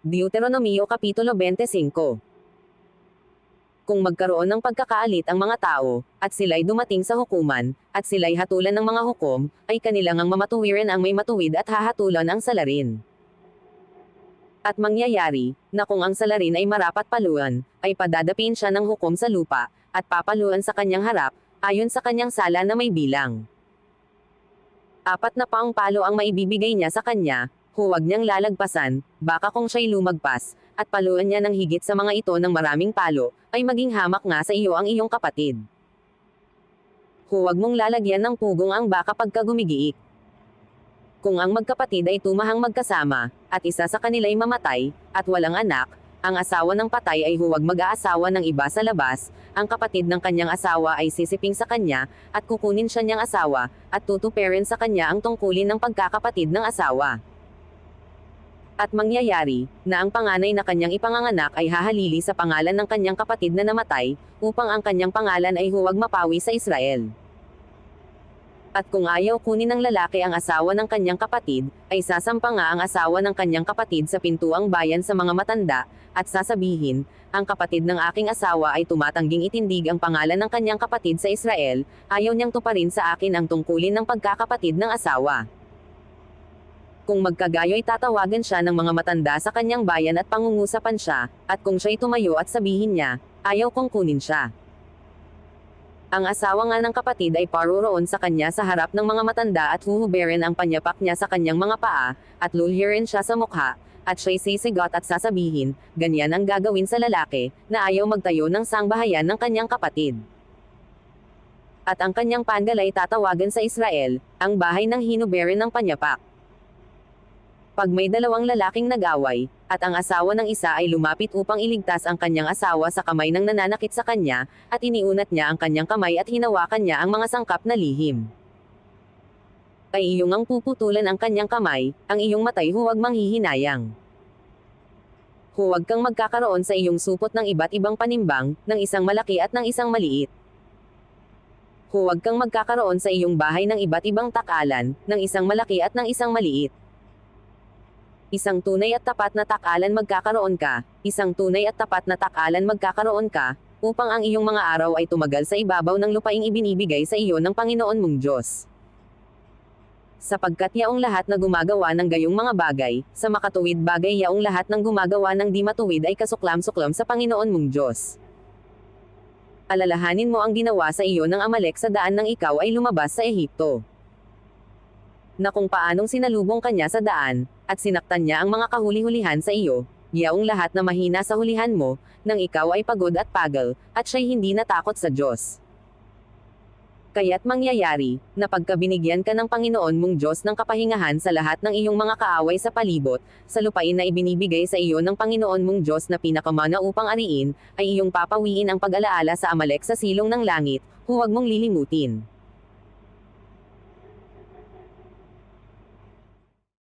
Deuteronomio Kapitulo 25. Kung magkaroon ng pagkakaalit ang mga tao, at sila'y dumating sa hukuman, at sila'y hatulan ng mga hukom, ay kanilang ang mamatuwiran ang may matuwid at hahatulan ang salarin. At mangyayari, na kung ang salarin ay marapat paluan, ay padadapin siya ng hukom sa lupa, at papaluan sa kanyang harap, ayon sa kanyang sala na may bilang. 4 na paang palo ang maibibigay niya sa kanya, huwag niyang lalagpasan, baka kung siya'y lumagpas, at paluan niya ng higit sa mga ito ng maraming palo, ay maging hamak nga sa iyo ang iyong kapatid. Huwag mong lalagyan ng pugong ang baka pagka gumigiik. Kung ang magkapatid ay tumahang magkasama, at isa sa kanila'y mamatay, at walang anak, ang asawa ng patay ay huwag mag-aasawa ng iba sa labas, ang kapatid ng kanyang asawa ay sisiping sa kanya, at kukunin siya niyang asawa, at tutuperin sa kanya ang tungkulin ng pagkakapatid ng asawa. At mangyayari, na ang panganay na kanyang ipanganganak ay hahalili sa pangalan ng kanyang kapatid na namatay, upang ang kanyang pangalan ay huwag mapawi sa Israel. At kung ayaw kunin ng lalaki ang asawa ng kanyang kapatid, ay sasampa nga ang asawa ng kanyang kapatid sa pintuang bayan sa mga matanda, at sasabihin, ang kapatid ng aking asawa ay tumatangging itindig ang pangalan ng kanyang kapatid sa Israel, ayaw niyang tuparin sa akin ang tungkulin ng pagkakapatid ng asawa. Kung magkagayo'y tatawagan siya ng mga matanda sa kanyang bayan at pangungusapan siya, at kung siya'y tumayo at sabihin niya, ayaw kong kunin siya. Ang asawa nga ng kapatid ay paroroon sa kanya sa harap ng mga matanda at huhuberin ang panyapak niya sa kanyang mga paa, at lulhirin siya sa mukha, at siya'y sisigot at sasabihin, ganyan ang gagawin sa lalaki, na ayaw magtayo ng sangbahayan ng kanyang kapatid. At ang kanyang pangal ay tatawagan sa Israel, ang bahay ng hinuberin ng panyapak. Pag may dalawang lalaking nag-away, at ang asawa ng isa ay lumapit upang iligtas ang kanyang asawa sa kamay ng nananakit sa kanya, at iniunat niya ang kanyang kamay at hinawakan niya ang mga sangkap na lihim. Ay iyong ang puputulan ang kanyang kamay, ang iyong matay huwag manghihinayang. Huwag kang magkakaroon sa iyong supot ng iba't ibang panimbang, ng isang malaki at ng isang maliit. Huwag kang magkakaroon sa iyong bahay ng iba't ibang takalan, ng isang malaki at ng isang maliit. Isang tunay at tapat na takalan magkakaroon ka, isang tunay at tapat na takalan magkakaroon ka, upang ang iyong mga araw ay tumagal sa ibabaw ng lupaing ibinibigay sa iyo ng Panginoon mong Diyos. Sapagkat yaong lahat na gumagawa ng gayong mga bagay, sa makatuwid bagay yaong lahat ng gumagawa ng di matuwid ay kasuklam-suklam sa Panginoon mong Diyos. Alalahanin mo ang ginawa sa iyo ng Amalek sa daan nang ikaw ay lumabas sa Ehipto. Na kung paanong sinalubong kanya sa daan, at sinaktan niya ang mga kahuli-hulihan sa iyo, yaong lahat na mahina sa hulihan mo, nang ikaw ay pagod at pagal, at siya'y hindi natakot sa Diyos. Kaya't mangyayari, na pagkabinigyan ka ng Panginoon mong Diyos ng kapahingahan sa lahat ng iyong mga kaaway sa palibot, sa lupain na ibinibigay sa iyo ng Panginoon mong Diyos na pinakamana upang ariin, ay iyong papawiin ang pag-alaala sa Amalek sa silong ng langit, huwag mong lilimutin.